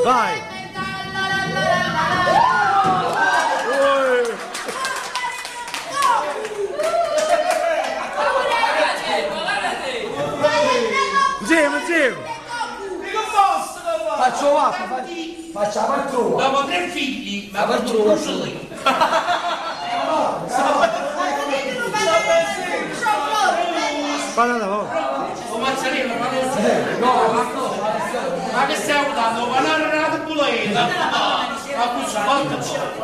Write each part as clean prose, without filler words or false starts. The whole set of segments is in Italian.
Vai! Insieme! Faccio l'acqua, faccio la patrona. Dopo 3 figli, ma quando non lì. Falla la volta. Oh, Mazzarino, ma che stiamo dando? Ma non era una buletta. Ma questo fatto.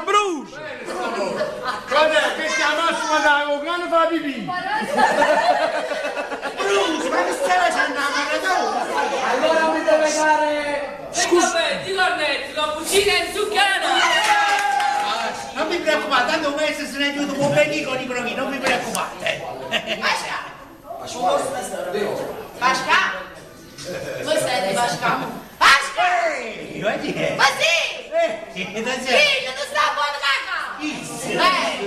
Brucia! Guarda, che stiamo a suonare, che non fa pipì. Bruce, ma che stai facendo a maratona? Allora mi deve dare... Scusa, ti cornetti, la cucina in zucchero! Non mi preoccupate, tanto un mese se ne è giunto un bel con i provini, non mi preoccupate. Pasca? Voi siete Pasca? Pasca! Ma sì! Figlio, tu stai buona caca!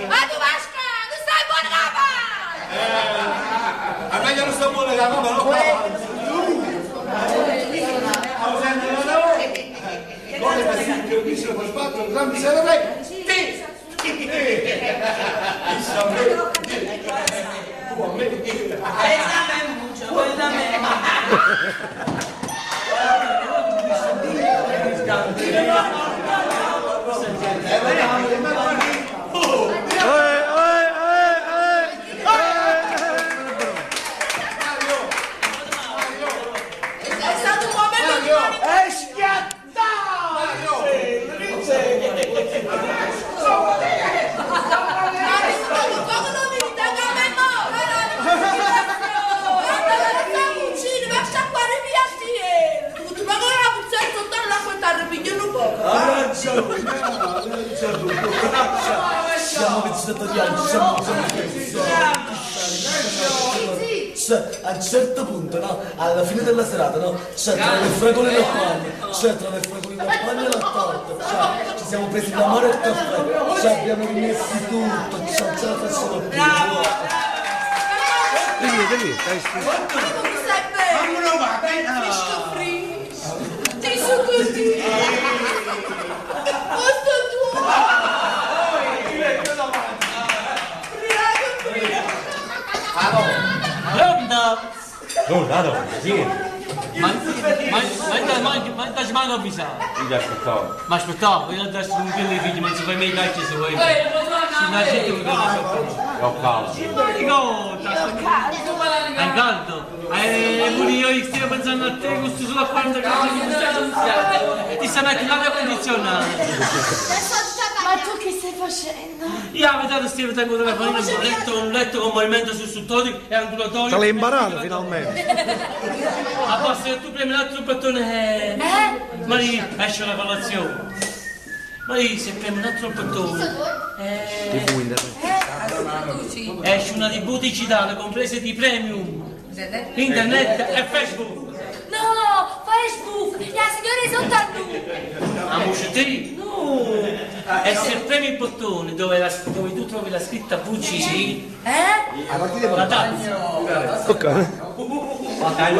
Ma tu Pasca, tu stai buona caca! A me che non sto buona caca, ma non Come passi che ho visto per fatto un gran miseria lei? Sì! Siamo vegetariani, a un certo punto, no? Alla fine della serata, no? Cioè, tra le fragole e la paglia, e la torta, ci siamo presi l'amore e il caffè, abbiamo rimesso tutto, ce la facciamo più. Dai, Ti su tutti! Posto tuo! Pronto, sì. Ma non avvisato. Io ti aspettavo. Ma aspettavo, io adesso non vedo i figli, ma non si fa mai cacci su voi. La gente mi fa Ho caldo. Hai caldo? Pure io stavo pensando a te, questo sulla quarta casa che mi stai annunciando. Ti stai mettendo l'aria condizionata. Ma tu che stai facendo? Io a metà stavo tenendo la famiglia, un letto con movimento sussultorio e ambulatorio. Te l'hai imparato finalmente. A posto che tu premi l'altro bottone. Ma lì esce la colazione. Ma lì se premi un altro bottone. Esce una TV digitale comprese di premium, internet e Facebook. No, Facebook! La signora è sotto a lui! A muscetri? No! E se premi il bottone dove tu trovi la scritta VC, la tazza. Ok. Ma dai, un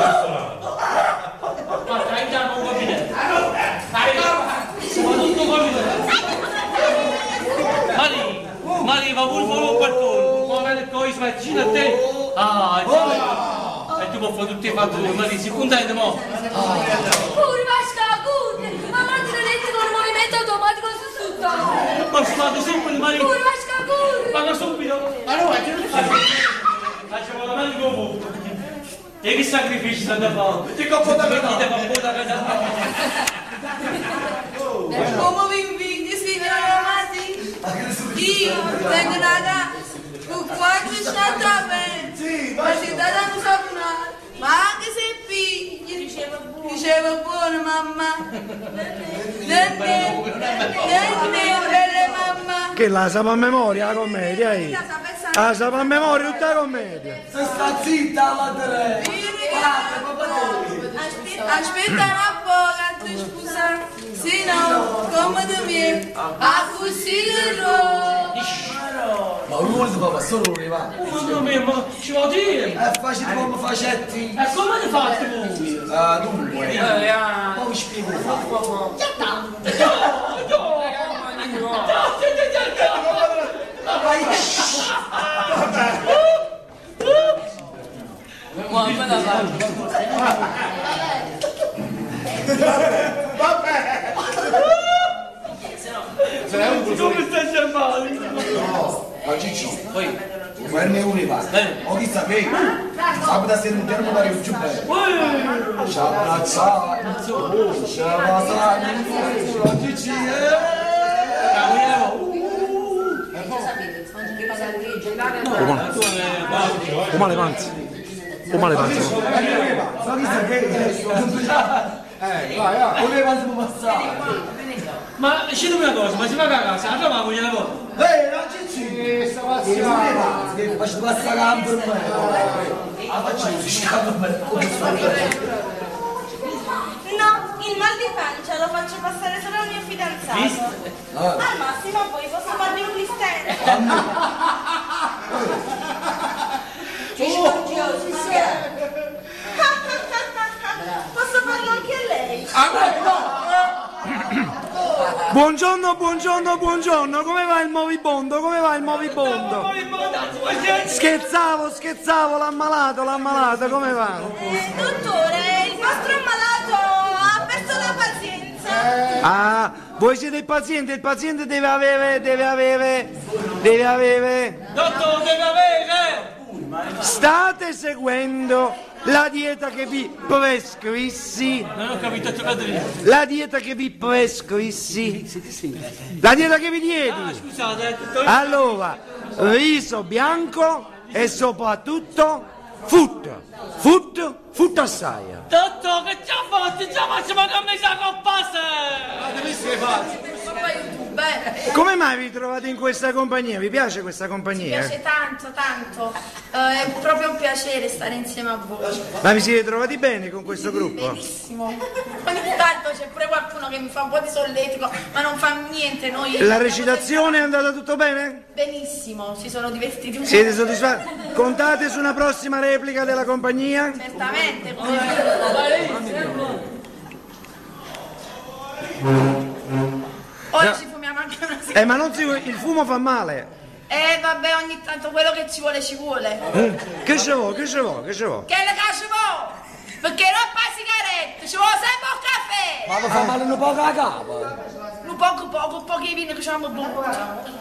gabinetto. Ma tutto gabinetto. Ma lì va pure il balcone, può avere poi vicino a te. E tu puoi fare tutti i fattori, ma lì si contenta mo. Pure Pasca, good! Ma mandi le lettere con il movimento automatico su tutto! Ma state sempre, ma lì. Pure Pasca, good! Parla subito. Allora, che non fai? Facciamo la mano con voi. E che sacrifici state a fare? Che comportamento da casa? Come vi inviti, signora Masi? Io vengo da là, con quattro esattamente, ma si dà da un sapunato, ma anche se figli, diceva buono mamma, belle mamma. Che la sa a memoria la commedia, la sa a memoria tutta la commedia. Se sta zitta la Teresa. Aspetta una poca, tu scusa. A cucirlo. Ma lui si fa solo un rivale. Mamma mia, ma ci vuol dire? È facile come facetti. E come ti fate voi? Dunque, poi vi spiego. Come stai chiamando? No, ma Ciccio, guarda un rivale. Ho visto che sabato sera non chiamo dare più bello. Ciao, ciao. Ciao, Cicci. Come le panze? Come le panze? Ho visto che vai, le panze passare. Ma scendo una cosa, ma si va a casa, allora ma vogliamo lavoro. Non Cicci, sta passando. Faccio passare la per me. Faccio un scambio per No, il mal di pancia lo faccio passare solo al mio fidanzato. Al massimo poi posso fargli un listino. Posso farlo anche a lei? Buongiorno, buongiorno, buongiorno, come va il movibondo? Come va il movibondo? Scherzavo, l'ammalato, come va? Dottore, il vostro ammalato ha perso la pazienza. Ah, voi siete il paziente deve avere. Dottore, deve avere! State seguendo la dieta che vi prescrissi. Non ho capito, La dieta che vi prescrissi. La dieta che vi diedi. Scusate, Allora, riso bianco e soprattutto frutta assai. dottore, che ci ha fatto? Ci ha fatto ma che mi sa compassa! Come mai vi trovate in questa compagnia? Vi piace questa compagnia? Mi piace tanto. È proprio un piacere stare insieme a voi. Ma vi siete trovati bene con questo gruppo? Benissimo. Ogni tanto c'è pure qualcuno che mi fa un po' di solletico, ma non fa niente. Noi La recitazione è andata tutto bene? benissimo, si sono divertiti un po'. Siete soddisfatti? Contate su una prossima replica della compagnia? Certamente. Oggi fumiamo anche una sigaretta. Ma non il fumo fa male. Vabbè, ogni tanto quello che ci vuole ci vuole. Che ci vuole? Che le ci vuole? Perché non fa sigarette, ci vuole sempre un caffè. Ma vi fa male un po' la capa? Un po' che vino che ci abbiamo bevuto.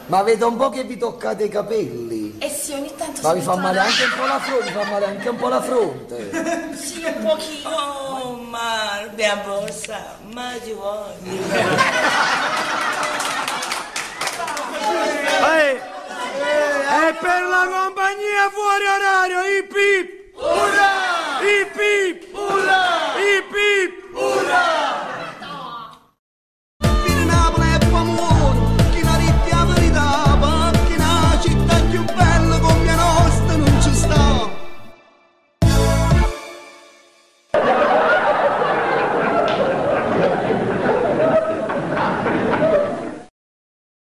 Ma vedo un po' che vi toccate i capelli. Eh sì, ogni tanto Ma si vi fa male anche un po' la fronte, vi fa male anche un po' la fronte. Sì, un pochino. Oh, ma mia borsa, ma ci vuoi? E per la compagnia fuori orario,